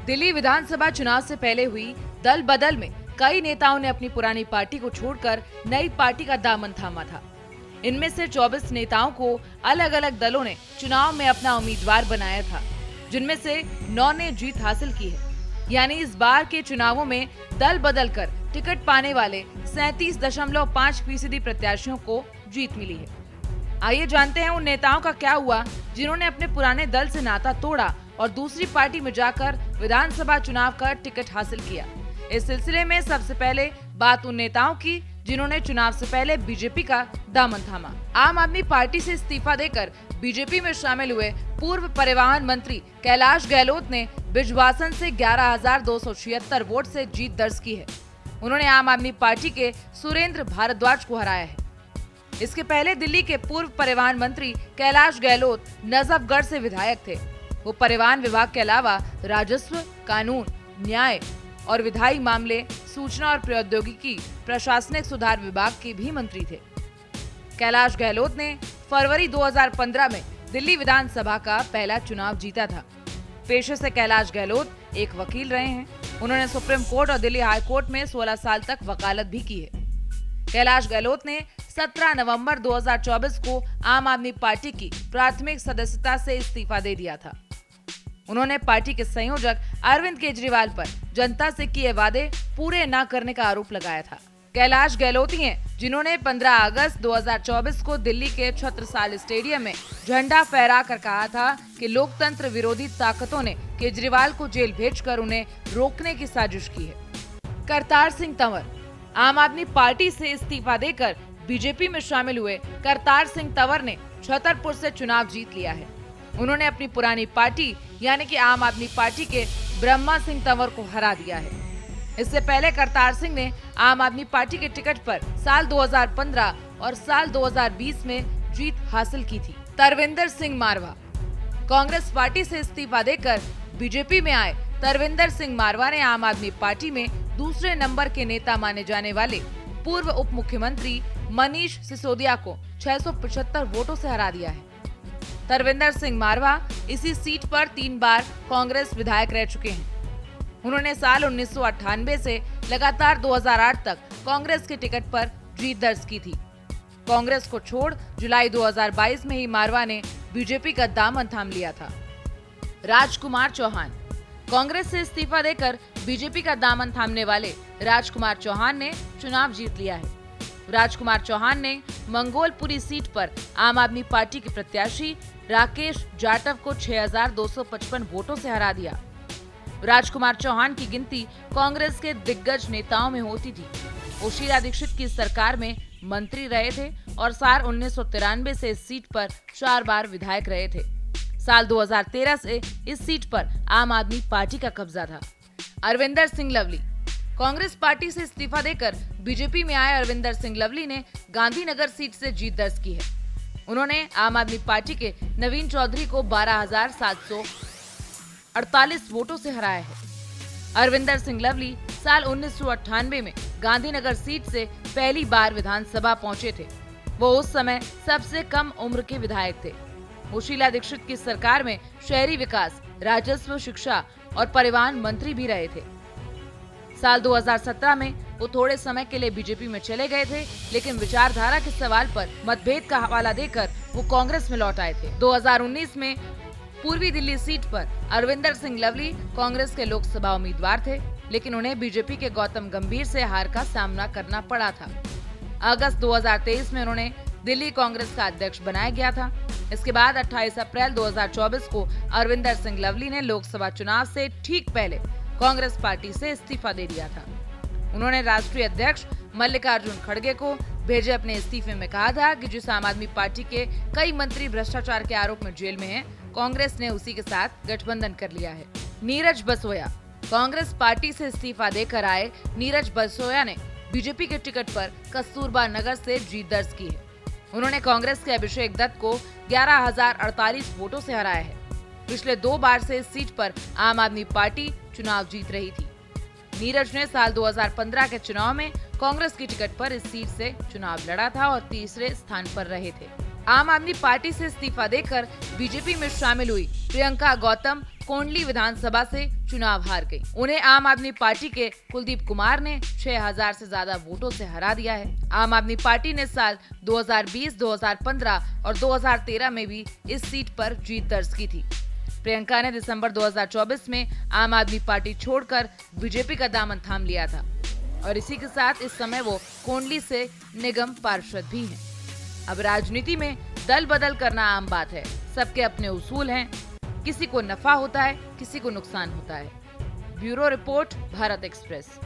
दिल्ली विधानसभा चुनाव से पहले हुई दल बदल में कई नेताओं ने अपनी पुरानी पार्टी को छोड़कर नई पार्टी का दामन थामा था। इनमें से 24 नेताओं को अलग अलग दलों ने चुनाव में अपना उम्मीदवार बनाया था, जिनमें से 9 ने जीत हासिल की है। यानी इस बार के चुनावों में दल बदल कर टिकट पाने वाले 37.5% प्रत्याशियों को जीत मिली है। आइए जानते हैं उन नेताओं का क्या हुआ जिन्होंने अपने पुराने दल से नाता तोड़ा और दूसरी पार्टी में जाकर विधानसभा चुनाव का टिकट हासिल किया। इस सिलसिले में सबसे पहले बात उन नेताओं की जिन्होंने चुनाव से पहले बीजेपी का दामन थामा। आम आदमी पार्टी से इस्तीफा देकर बीजेपी में शामिल हुए पूर्व परिवहन मंत्री कैलाश गहलोत ने बिजवासन से 11,276 वोट से जीत दर्ज की है। उन्होंने आम आदमी पार्टी के सुरेंद्र भारद्वाज को हराया है। इसके पहले दिल्ली के पूर्व परिवहन मंत्री कैलाश गहलोत नजफगढ़ से विधायक थे। वो परिवहन विभाग के अलावा राजस्व, कानून, न्याय और विधायी मामले, सूचना और प्रौद्योगिकी, प्रशासनिक सुधार विभाग के भी मंत्री थे। कैलाश गहलोत ने फरवरी 2015 में दिल्ली विधानसभा का पहला चुनाव जीता था। पेशे से कैलाश गहलोत एक वकील रहे हैं। उन्होंने सुप्रीम कोर्ट और दिल्ली हाई कोर्ट में 16 साल तक वकालत भी की है। कैलाश गहलोत ने 17 नवंबर 2024 को आम आदमी पार्टी की प्राथमिक सदस्यता से इस्तीफा दे दिया था। उन्होंने पार्टी के संयोजक अरविंद केजरीवाल पर जनता से किए वादे पूरे न करने का आरोप लगाया था। कैलाश गहलोत ही हैं जिन्होंने 15 अगस्त 2024 को दिल्ली के छत्रसाल स्टेडियम में झंडा फहरा कर कहा था कि लोकतंत्र विरोधी ताकतों ने केजरीवाल को जेल भेजकर उन्हें रोकने की साजिश की है। करतार सिंह तंवर आम आदमी पार्टी से इस्तीफा देकर बीजेपी में शामिल हुए करतार सिंह तंवर ने छतरपुर से चुनाव जीत लिया है। उन्होंने अपनी पुरानी पार्टी यानी कि आम आदमी पार्टी के ब्रह्मा सिंह तंवर को हरा दिया है। इससे पहले करतार सिंह ने आम आदमी पार्टी के टिकट पर साल 2015 और साल 2020 में जीत हासिल की थी। तरविंदर सिंह मारवा कांग्रेस पार्टी से इस्तीफा देकर बीजेपी में आए तरविंदर सिंह मारवा ने आम आदमी पार्टी में दूसरे नंबर के नेता माने जाने वाले पूर्व उप मुख्यमंत्री मनीष सिसोदिया को 675 वोटों से हरा दिया है। तरविंदर सिंह मारवा इसी सीट पर 3 बार कांग्रेस विधायक रह चुके हैं। उन्होंने साल 1998 से लगातार 2008 तक कांग्रेस के टिकट पर जीत दर्ज की थी। कांग्रेस को छोड़ जुलाई 2022 में ही मारवा ने बीजेपी का दामन थाम लिया था। राजकुमार चौहान कांग्रेस से इस्तीफा देकर बीजेपी का दामन थामने वाले राजकुमार चौहान ने चुनाव जीत लिया है। राजकुमार चौहान ने मंगोलपुरी सीट पर आम आदमी पार्टी के प्रत्याशी राकेश जाटव को 6,255 वोटों से हरा दिया। राजकुमार चौहान की गिनती कांग्रेस के दिग्गज नेताओं में होती थी। वो शीला दीक्षित की सरकार में मंत्री रहे थे और साल 1993 से इस सीट पर 4 बार विधायक रहे थे। साल 2013 से इस सीट पर आम आदमी पार्टी का कब्जा था। अरविंदर सिंह लवली कांग्रेस पार्टी से इस्तीफा देकर बीजेपी में आए अरविंदर सिंह लवली ने गांधीनगर सीट से जीत दर्ज की है। उन्होंने आम आदमी पार्टी के नवीन चौधरी को 12,748 वोटों से हराया है। अरविंदर सिंह लवली साल 1998 में गांधीनगर सीट से पहली बार विधानसभा पहुंचे थे। वो उस समय सबसे कम उम्र के विधायक थे। वो शीला दीक्षित की सरकार में शहरी विकास, राजस्व, शिक्षा और परिवहन मंत्री भी रहे थे। साल 2017 में वो थोड़े समय के लिए बीजेपी में चले गए थे, लेकिन विचारधारा के सवाल पर मतभेद का हवाला देकर वो कांग्रेस में लौट आए थे। 2019 में पूर्वी दिल्ली सीट पर अरविंदर सिंह लवली कांग्रेस के लोकसभा उम्मीदवार थे, लेकिन उन्हें बीजेपी के गौतम गंभीर से हार का सामना करना पड़ा था। अगस्त 2023 में उन्होंने दिल्ली कांग्रेस का अध्यक्ष बनाया गया था। इसके बाद 28 अप्रैल 2024 को अरविंदर सिंह लवली ने लोकसभा चुनाव से ठीक पहले कांग्रेस पार्टी से इस्तीफा दे दिया था। उन्होंने राष्ट्रीय अध्यक्ष मल्लिकार्जुन खड़गे को भेजे अपने इस्तीफे में कहा था कि जिस आम आदमी पार्टी के कई मंत्री भ्रष्टाचार के आरोप में जेल में हैं, कांग्रेस ने उसी के साथ गठबंधन कर लिया है। नीरज बसोया कांग्रेस पार्टी से इस्तीफा देकर आए नीरज बसोया ने बीजेपी के टिकट पर कस्तूरबा नगर से जीत दर्ज की है। उन्होंने कांग्रेस के अभिषेक दत्त को 11,048 वोटों से हराया है। पिछले 2 बार से इस सीट पर आम आदमी पार्टी चुनाव जीत रही थी। नीरज ने साल 2015 के चुनाव में कांग्रेस की टिकट पर इस सीट से चुनाव लड़ा था और तीसरे स्थान पर रहे थे। आम आदमी पार्टी से इस्तीफा देकर बीजेपी में शामिल हुई प्रियंका गौतम कोंडली विधानसभा से चुनाव हार गई। उन्हें आम आदमी पार्टी के कुलदीप कुमार ने 6000 से ज्यादा वोटों से हरा दिया है। आम आदमी पार्टी ने साल 2020, 2015 और 2013 में भी इस सीट पर जीत दर्ज की थी। प्रियंका ने दिसंबर 2024 में आम आदमी पार्टी छोड़कर बीजेपी का दामन थाम लिया था और इसी के साथ इस समय वो कोंडली से निगम पार्षद भी हैं। अब राजनीति में दल बदल करना आम बात है। सबके अपने उसूल हैं। किसी को नफा होता है, किसी को नुकसान होता है। Bureau report, Bharat express.